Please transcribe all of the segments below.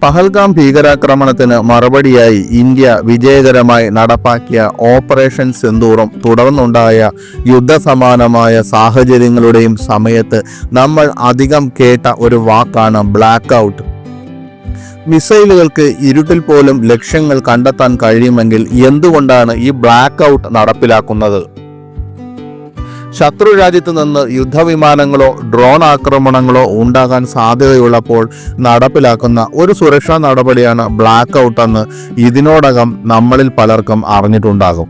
പഹൽഗാം ഭീകരാക്രമണത്തിന് മറുപടിയായി ഇന്ത്യ വിജയകരമായി നടപ്പാക്കിയ ഓപ്പറേഷൻ സിന്ദൂറും തുടർന്നുണ്ടായ യുദ്ധസമാനമായ സാഹചര്യങ്ങളുടെയും സമയത്ത് നമ്മൾ അധികം കേട്ട ഒരു വാക്കാണ് ബ്ലാക്ക് ഔട്ട്. മിസൈലുകൾക്ക് ഇരുട്ടിൽ പോലും ലക്ഷ്യങ്ങൾ കണ്ടെത്താൻ കഴിയുമെങ്കിൽ എന്തുകൊണ്ടാണ് ഈ ബ്ലാക്ക് ഔട്ട് നടപ്പിലാക്കുന്നത്? ശത്രു രാജ്യത്ത് നിന്ന് യുദ്ധവിമാനങ്ങളോ ഡ്രോൺ ആക്രമണങ്ങളോ ഉണ്ടാകാൻ സാധ്യതയുള്ളപ്പോൾ നടപ്പിലാക്കുന്ന ഒരു സുരക്ഷാ നടപടിയാണ് ബ്ലാക്ക് ഔട്ട് എന്ന് ഇതിനോടകം നമ്മളിൽ പലർക്കും അറിഞ്ഞിട്ടുണ്ടാകും.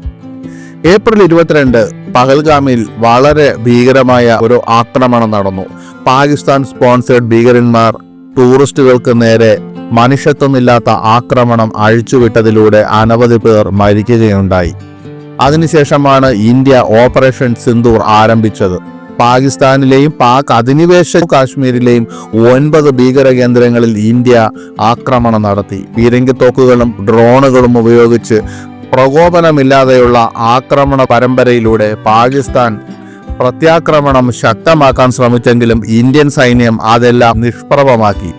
ഏപ്രിൽ 22 പഹൽഗാമിൽ വളരെ ഭീകരമായ ഒരു ആക്രമണം നടന്നു. പാകിസ്ഥാൻ സ്പോൺസേഡ് ഭീകരന്മാർ ടൂറിസ്റ്റുകൾക്ക് നേരെ മനുഷ്യത്വമില്ലാത്ത ആക്രമണം അഴിച്ചുവിട്ടതിലൂടെ അനവധി പേർ മരിക്കുകയുണ്ടായി. അതിനുശേഷമാണ് ഇന്ത്യ ഓപ്പറേഷൻ സിന്ദൂർ ആരംഭിച്ചത്. പാകിസ്ഥാനിലെയും പാക് അധിനിവേശ കാശ്മീരിലെയും 9 ഭീകര കേന്ദ്രങ്ങളിൽ ഇന്ത്യ ആക്രമണം നടത്തി. പീരങ്കിത്തോക്കുകളും ഡ്രോണുകളും ഉപയോഗിച്ച് പ്രകോപനമില്ലാതെയുള്ള ആക്രമണ പരമ്പരയിലൂടെ പാകിസ്ഥാൻ പ്രത്യാക്രമണം ശക്തമാക്കാൻ ശ്രമിച്ചെങ്കിലും ഇന്ത്യൻ സൈന്യം അതെല്ലാം നിഷ്പ്രഭമാക്കി.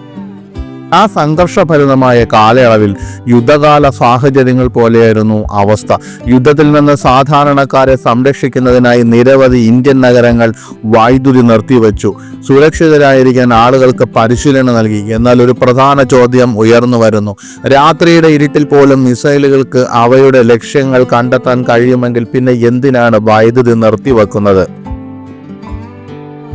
ആ സംഘർഷഭരിതമായ കാലയളവിൽ യുദ്ധകാല സാഹചര്യങ്ങൾ പോലെയായിരുന്നു അവസ്ഥ. യുദ്ധത്തിൽ നിന്ന് സാധാരണക്കാരെ സംരക്ഷിക്കുന്നതിനായി നിരവധി ഇന്ത്യൻ നഗരങ്ങൾ വൈദ്യുതി നിർത്തിവെച്ചു. സുരക്ഷിതരായിരിക്കാൻ ആളുകൾക്ക് പരിശീലനം നൽകി. എന്നാൽ ഒരു പ്രധാന ചോദ്യം ഉയർന്നു വരുന്നു. രാത്രിയുടെ ഇരുട്ടിൽ പോലും മിസൈലുകൾക്ക് അവയുടെ ലക്ഷ്യങ്ങൾ കണ്ടെത്താൻ കഴിയുമെങ്കിൽ പിന്നെ എന്തിനാണ് വൈദ്യുതി നിർത്തിവെക്കുന്നത്?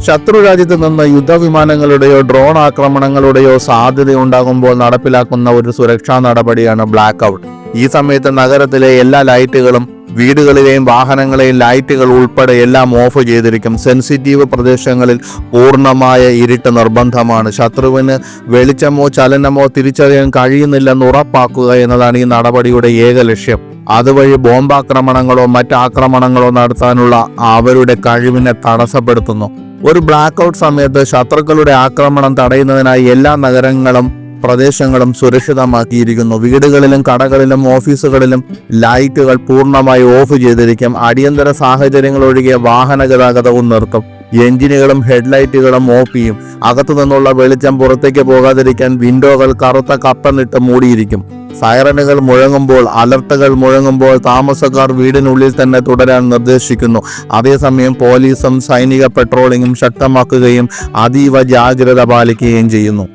ശത്രു രാജ്യത്ത് നിന്ന് യുദ്ധവിമാനങ്ങളുടെയോ ഡ്രോൺ ആക്രമണങ്ങളുടെയോ സാധ്യതയുണ്ടാകുമ്പോൾ നടപ്പിലാക്കുന്ന ഒരു സുരക്ഷാ നടപടിയാണ് ബ്ലാക്ക് ഔട്ട്. ഈ സമയത്ത് നഗരത്തിലെ എല്ലാ ലൈറ്റുകളും, വീടുകളിലെയും വാഹനങ്ങളെയും ലൈറ്റുകൾ ഉൾപ്പെടെ എല്ലാം ഓഫ് ചെയ്തിരിക്കും. സെൻസിറ്റീവ് പ്രദേശങ്ങളിൽ പൂർണ്ണമായ ഇരുട്ട് നിർബന്ധമാണ്. ശത്രുവിന് വെളിച്ചമോ ചലനമോ തിരിച്ചറിയാൻ കഴിയുന്നില്ലെന്ന് ഉറപ്പാക്കുക എന്നതാണ് ഈ നടപടിയുടെ ഏക ലക്ഷ്യം. അതുവഴി ബോംബാക്രമണങ്ങളോ മറ്റാക്രമണങ്ങളോ നടത്താനുള്ള അവരുടെ കഴിവിനെ തടസ്സപ്പെടുത്തുന്നു. ഒരു ബ്ലാക്ക് ഔട്ട് സമയത്ത് ശത്രുക്കളുടെ ആക്രമണം തടയുന്നതിനായി എല്ലാ നഗരങ്ങളും പ്രദേശങ്ങളും സുരക്ഷിതമാക്കിയിരിക്കുന്നു. വീടുകളിലും കടകളിലും ഓഫീസുകളിലും ലൈറ്റുകൾ പൂർണ്ണമായി ഓഫ് ചെയ്തിരിക്കും. അടിയന്തര സാഹചര്യങ്ങൾ ഒഴികെ വാഹന ഗതാഗതവും നിർത്തും. എഞ്ചിനുകളും ഹെഡ്ലൈറ്റുകളും ഓഫ് ചെയ്യും. അകത്തു നിന്നുള്ള വെളിച്ചം പുറത്തേക്ക് പോകാതിരിക്കാൻ വിൻഡോകൾ കറുത്ത കപ്പനിട്ട് മൂടിയിരിക്കും. സൈറനുകൾ മുഴങ്ങുമ്പോൾ, അലർട്ടുകൾ മുഴങ്ങുമ്പോൾ താമസക്കാർ വീടിനുള്ളിൽ തന്നെ തുടരാൻ നിർദ്ദേശിക്കുന്നു. അതേസമയം പോലീസും സൈനിക പെട്രോളിങ്ങും ശക്തമാക്കുകയും അതീവ ജാഗ്രത പാലിക്കുകയും ചെയ്യുന്നു.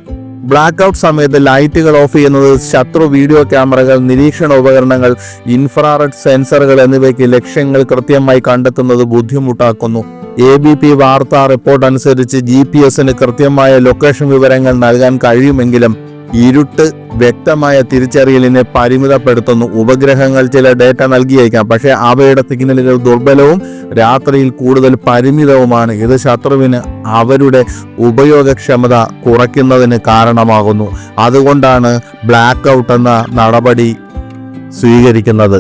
ബ്ലാക്ക് ഔട്ട് സമയത്ത് ലൈറ്റുകൾ ഓഫ് ചെയ്യുന്നത് ശത്രു വീഡിയോ ക്യാമറകൾ, നിരീക്ഷണ ഉപകരണങ്ങൾ, ഇൻഫ്രാറെഡ് സെൻസറുകൾ എന്നിവയ്ക്ക് ലക്ഷ്യങ്ങൾ കൃത്യമായി കണ്ടെത്തുന്നത് ബുദ്ധിമുട്ടാക്കുന്നു. ABP വാർത്താ റിപ്പോർട്ട് അനുസരിച്ച് GPS-ന് കൃത്യമായ ലൊക്കേഷൻ വിവരങ്ങൾ നൽകാൻ കഴിയുമെങ്കിലും ഇരുട്ട് വ്യക്തമായ തിരിച്ചറിയലിനെ പരിമിതപ്പെടുത്തുന്നു. ഉപഗ്രഹങ്ങൾ ചില ഡേറ്റ നൽകിയേക്കാം, പക്ഷേ അവയുടെ സിഗ്നലുകൾ ദുർബലവും രാത്രിയിൽ കൂടുതൽ പരിമിതവുമാണ്. ഇത് ശത്രുവിന് അവരുടെ ഉപയോഗക്ഷമത കുറയ്ക്കുന്നതിന് കാരണമാകുന്നു. അതുകൊണ്ടാണ് ബ്ലാക്ക് ഔട്ട് എന്ന നടപടി സ്വീകരിക്കുന്നത്.